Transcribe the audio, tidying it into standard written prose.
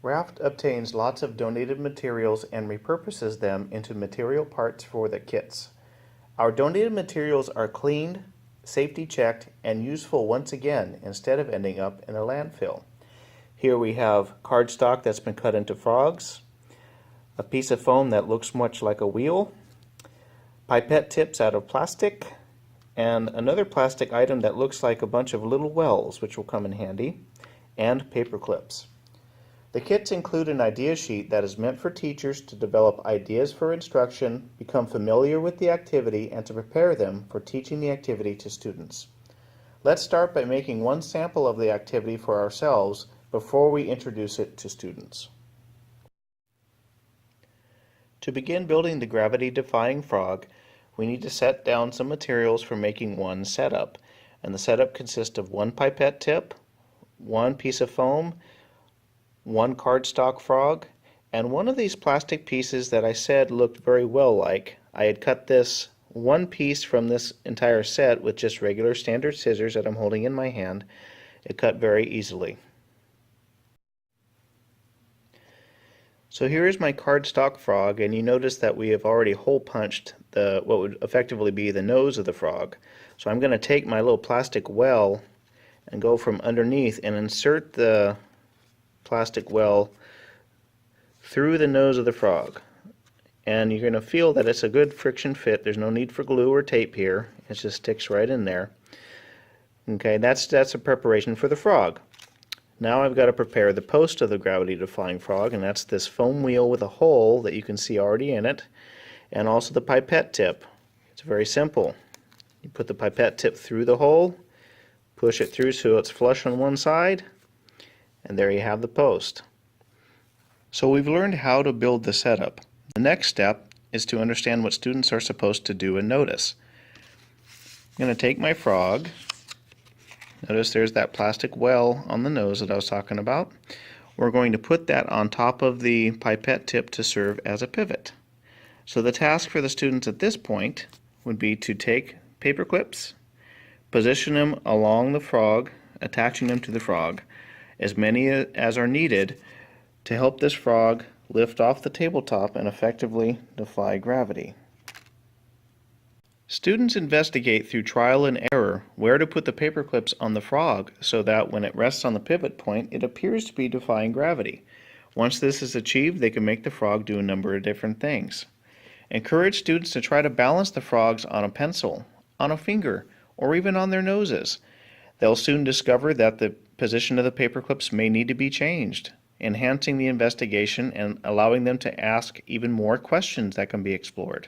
Raft obtains lots of donated materials and repurposes them into material parts for the kits. Our donated materials are cleaned, safety checked, and useful once again instead of ending up in a landfill. Here we have cardstock that's been cut into frogs, a piece of foam that looks much like a wheel, pipette tips out of plastic, and another plastic item that looks like a bunch of little wells, which will come in handy, and paper clips. The kits include an idea sheet that is meant for teachers to develop ideas for instruction, become familiar with the activity, and to prepare them for teaching the activity to students. Let's start by making one sample of the activity for ourselves before we introduce it to students. To begin building the gravity-defying frog, we need to set down some materials for making one setup. And the setup consists of one pipette tip, one piece of foam, one cardstock frog, and one of these plastic pieces that I said looked very well like. I had cut this one piece from this entire set with just regular standard scissors that I'm holding in my hand. It cut very easily. So here is my cardstock frog, and you notice that we have already hole punched what would effectively be the nose of the frog. So I'm going to take my little plastic well and go from underneath and insert the plastic well through the nose of the frog. And you're going to feel that it's a good friction fit. There's no need for glue or tape here. It just sticks right in there. Okay, that's a preparation for the frog. Now I've got to prepare the post of the gravity-defying frog, and that's this foam wheel with a hole that you can see already in it, and also the pipette tip. It's very simple. You put the pipette tip through the hole, push it through so it's flush on one side, and there you have the post. So we've learned how to build the setup. The next step is to understand what students are supposed to do and notice. I'm going to take my frog. Notice there's that plastic well on the nose that I was talking about. We're going to put that on top of the pipette tip to serve as a pivot. So the task for the students at this point would be to take paper clips, position them along the frog, attaching them to the frog, as many as are needed to help this frog lift off the tabletop and effectively defy gravity. Students investigate through trial and error where to put the paper clips on the frog so that when it rests on the pivot point, it appears to be defying gravity. Once this is achieved, they can make the frog do a number of different things. Encourage students to try to balance the frogs on a pencil, on a finger, or even on their noses. They'll soon discover that the position of the paper clips may need to be changed, enhancing the investigation and allowing them to ask even more questions that can be explored.